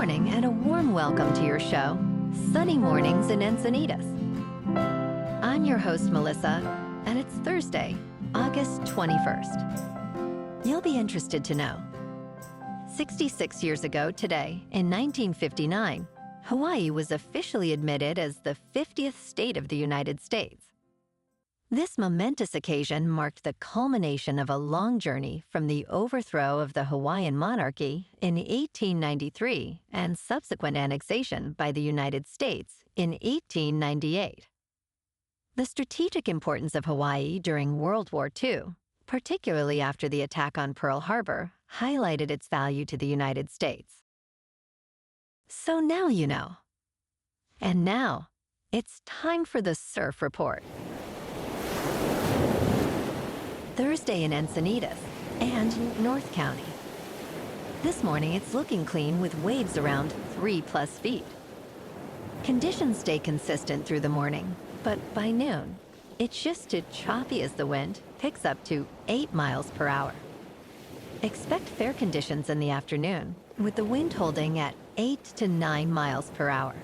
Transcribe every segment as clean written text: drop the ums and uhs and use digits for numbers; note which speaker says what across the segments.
Speaker 1: morning and a warm welcome to your show, Sunny Mornings in Encinitas. I'm your host, Melissa, and it's Thursday, August 21st. You'll be interested to know. 66 years ago today, in 1959, Hawaii was officially admitted as the 50th state of the United States. This momentous occasion marked the culmination of a long journey from the overthrow of the Hawaiian monarchy in 1893 and subsequent annexation by the United States in 1898. The strategic importance of Hawaii during World War II, particularly after the attack on Pearl Harbor, highlighted its value to the United States. So now you know. And now, it's time for the Surf Report. Thursday in Encinitas and North County. This morning it's looking clean with waves around 3+ feet. Conditions stay consistent through the morning, but by noon, it shifts to choppy as the wind picks up to 8 miles per hour. Expect fair conditions in the afternoon, with the wind holding at 8 to 9 miles per hour.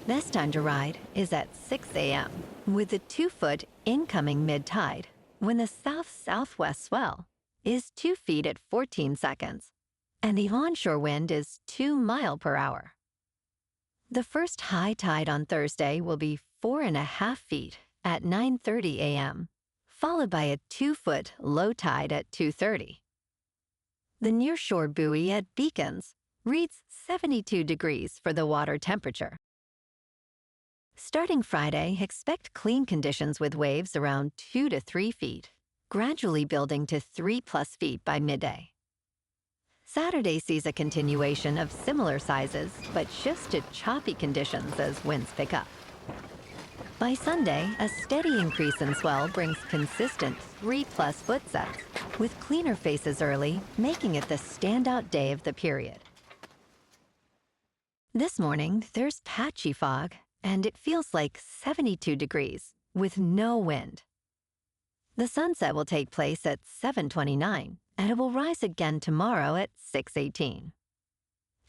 Speaker 1: Best time to ride is at 6 a.m., with the 2-foot incoming mid-tide, when the south-southwest swell is 2 feet at 14 seconds, and the onshore wind is 2 miles per hour. The first high tide on Thursday will be 4.5 feet at 9:30 a.m., followed by a 2-foot low tide at 2:30. The nearshore buoy at Diegans reads 72 degrees for the water temperature. Starting Friday, expect clean conditions with waves around 2 to 3 feet, gradually building to 3+ feet by midday. Saturday sees a continuation of similar sizes, but shifts to choppy conditions as winds pick up. By Sunday, a steady increase in swell brings consistent 3+ foot sets, with cleaner faces early, making it the standout day of the period. This morning, there's patchy fog, and it feels like 72 degrees, with no wind. The sunset will take place at 7:29, and it will rise again tomorrow at 6:18.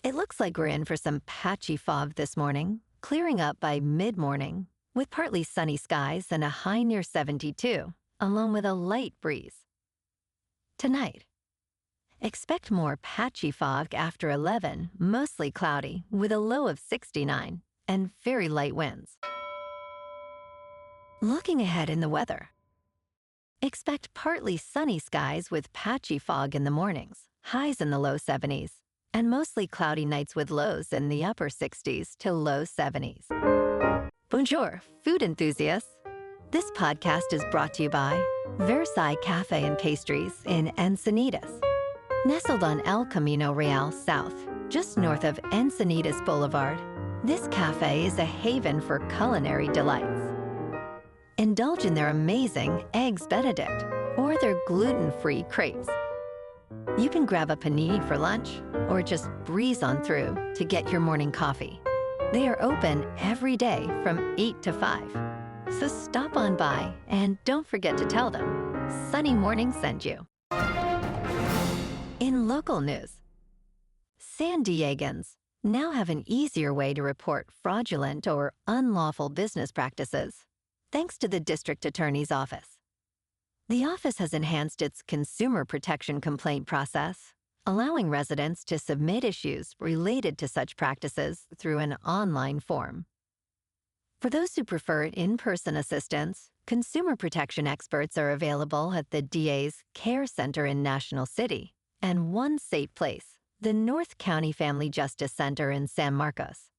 Speaker 1: It looks like we're in for some patchy fog this morning, clearing up by mid-morning, with partly sunny skies and a high near 72, along with a light breeze. Tonight, expect more patchy fog after 11, mostly cloudy, with a low of 69, and very light winds. Looking ahead in the weather. Expect partly sunny skies with patchy fog in the mornings, highs in the low 70s, and mostly cloudy nights with lows in the upper 60s to low 70s. Bonjour, food enthusiasts. This podcast is brought to you by Versailles Cafe and Pastries in Encinitas. Nestled on El Camino Real South, just north of Encinitas Boulevard, this cafe is a haven for culinary delights. Indulge in their amazing Eggs Benedict or their gluten-free crepes. You can grab a panini for lunch or just breeze on through to get your morning coffee. They are open every day from 8 to 5. So stop on by and don't forget to tell them Sunny Morning sent you. In local news, San Diegans now have an easier way to report fraudulent or unlawful business practices, thanks to the District Attorney's Office. The office has enhanced its consumer protection complaint process, allowing residents to submit issues related to such practices through an online form. For those who prefer in-person assistance, consumer protection experts are available at the DA's Care Center in National City and One Safe Place, the North County Family Justice Center in San Marcos.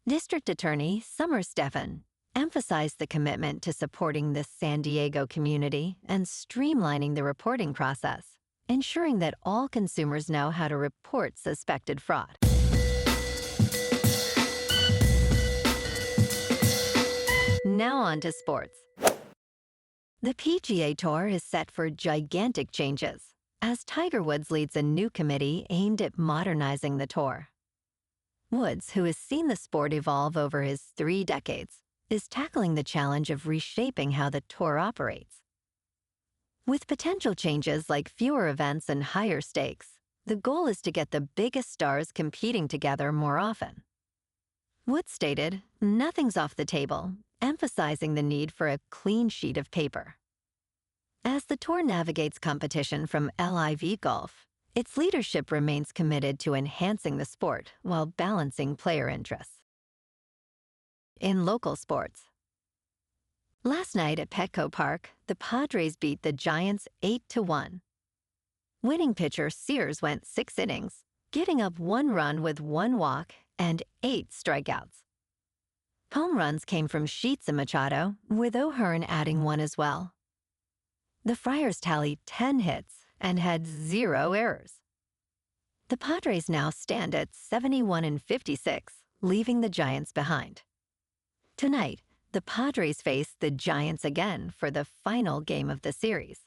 Speaker 1: District Attorney Summer Stephan emphasized the commitment to supporting the San Diego community and streamlining the reporting process, ensuring that all consumers know how to report suspected fraud. Now on to sports. The PGA Tour is set for gigantic changes as Tiger Woods leads a new committee aimed at modernizing the tour. Woods, who has seen the sport evolve over his 3 decades, is tackling the challenge of reshaping how the tour operates. With potential changes like fewer events and higher stakes, the goal is to get the biggest stars competing together more often. Wood stated, "Nothing's off the table," emphasizing the need for a clean sheet of paper. As the tour navigates competition from LIV Golf, its leadership remains committed to enhancing the sport while balancing player interests. In local sports, last night at Petco Park, the Padres beat the Giants 8-1. Winning pitcher Sears went 6 innings, giving up 1 run with 1 walk and 8 strikeouts. Home runs came from Sheets and Machado, with O'Hearn adding 1 as well. The Friars tallied 10 hits and had 0 errors. The Padres now stand at 71-56, leaving the Giants behind. Tonight, the Padres face the Giants again for the final game of the series.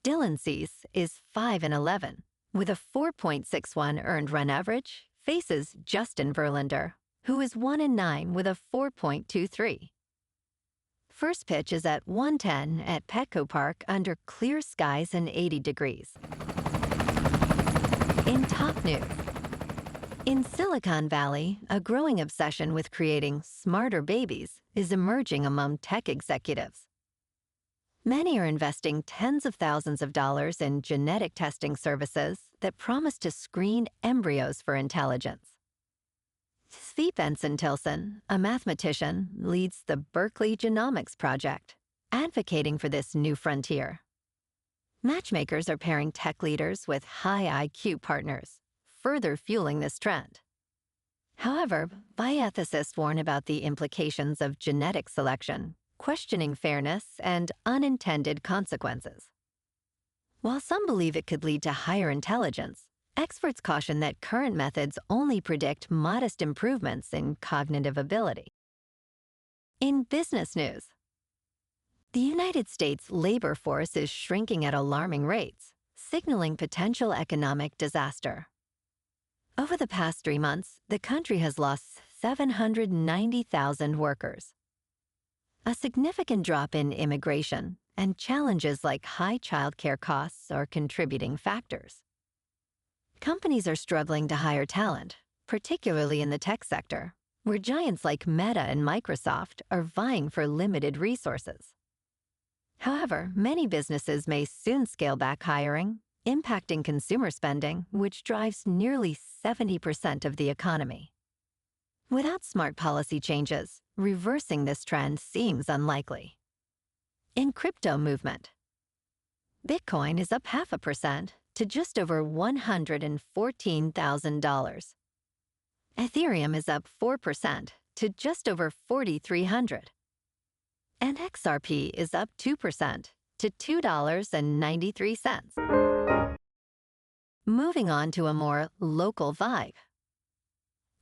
Speaker 1: Dylan Cease is 5-11, with a 4.61 earned run average, faces Justin Verlander, who is 1-9 with a 4.23. First pitch is at 1:10 at Petco Park under clear skies and 80 degrees. In top news, in Silicon Valley, a growing obsession with creating smarter babies is emerging among tech executives. Many are investing tens of thousands of dollars in genetic testing services that promise to screen embryos for intelligence. Svend Tilson, a mathematician, leads the Berkeley Genomics Project, advocating for this new frontier. Matchmakers are pairing tech leaders with high IQ partners, further fueling this trend. However, bioethicists warn about the implications of genetic selection, questioning fairness and unintended consequences. While some believe it could lead to higher intelligence, experts caution that current methods only predict modest improvements in cognitive ability. In business news, the United States labor force is shrinking at alarming rates, signaling potential economic disaster. Over the past 3 months, the country has lost 790,000 workers. A significant drop in immigration and challenges like high childcare costs are contributing factors. Companies are struggling to hire talent, particularly in the tech sector, where giants like Meta and Microsoft are vying for limited resources. However, many businesses may soon scale back hiring, impacting consumer spending, which drives nearly 70% of the economy. Without smart policy changes, reversing this trend seems unlikely. In crypto movement, Bitcoin is up 0.5% to just over $114,000. Ethereum is up 4% to just over 4,300. And XRP is up 2% to $2.93. Moving on to a more local vibe.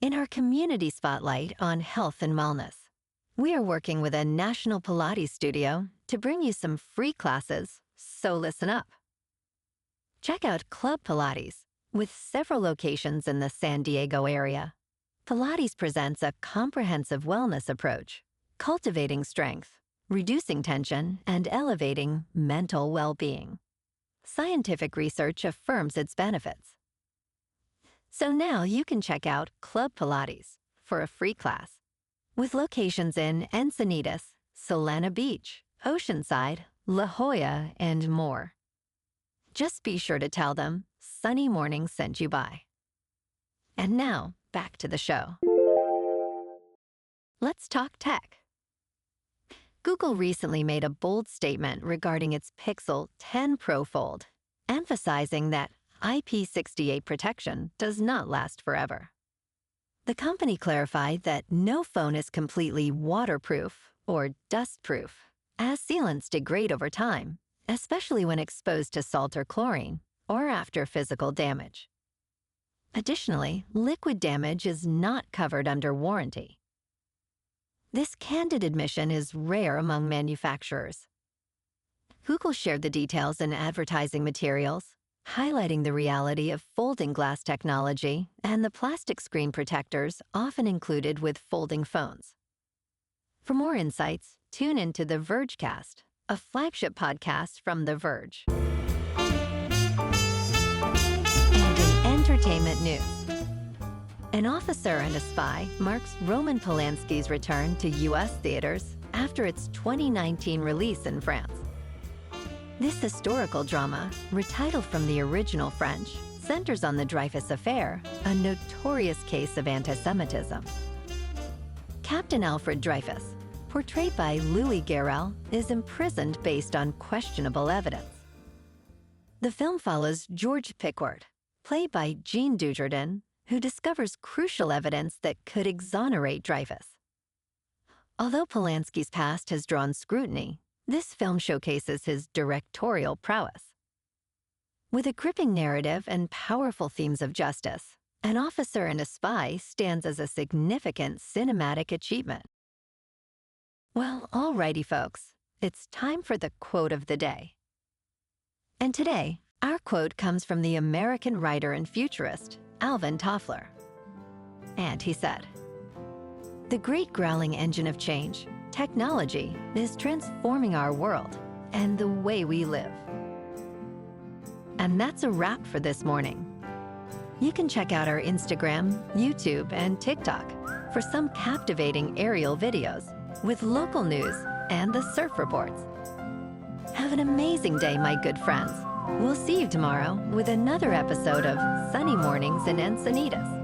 Speaker 1: In our community spotlight on health and wellness, we are working with a national Pilates studio to bring you some free classes, so listen up. Check out Club Pilates, with several locations in the San Diego area. Pilates presents a comprehensive wellness approach, cultivating strength, reducing tension, and elevating mental well-being. Scientific research affirms its benefits. So now you can check out Club Pilates for a free class, with locations in Encinitas, Solana Beach, Oceanside, La Jolla, and more. Just be sure to tell them Sunny Morning sent you by. And now, back to the show. Let's talk tech. Google recently made a bold statement regarding its Pixel 10 Pro Fold, emphasizing that IP68 protection does not last forever. The company clarified that no phone is completely waterproof or dustproof, as sealants degrade over time, especially when exposed to salt or chlorine, or after physical damage. Additionally, liquid damage is not covered under warranty. This candid admission is rare among manufacturers. Google shared the details in advertising materials, highlighting the reality of folding glass technology and the plastic screen protectors often included with folding phones. For more insights, tune into The Vergecast, a flagship podcast from The Verge. entertainment news. An Officer and a Spy marks Roman Polanski's return to U.S. theaters after its 2019 release in France. This historical drama, retitled from the original French, centers on the Dreyfus Affair, a notorious case of anti-Semitism. Captain Alfred Dreyfus, portrayed by Louis Garrel, is imprisoned based on questionable evidence. The film follows George Pickford, played by Jean Dujardin, who discovers crucial evidence that could exonerate Dreyfus. Although Polanski's past has drawn scrutiny, this film showcases his directorial prowess. With a gripping narrative and powerful themes of justice, An Officer and a Spy stands as a significant cinematic achievement. Well, alrighty folks, it's time for the quote of the day. And today, our quote comes from the American writer and futurist, Alvin Toffler. And he said, "The great growling engine of change, technology, is transforming our world and the way we live." And that's a wrap for this morning. You can check out our Instagram, YouTube, and TikTok for some captivating aerial videos with local news and the surf reports. Have an amazing day, my good friends. We'll see you tomorrow with another episode of Sunny Mornings in Encinitas.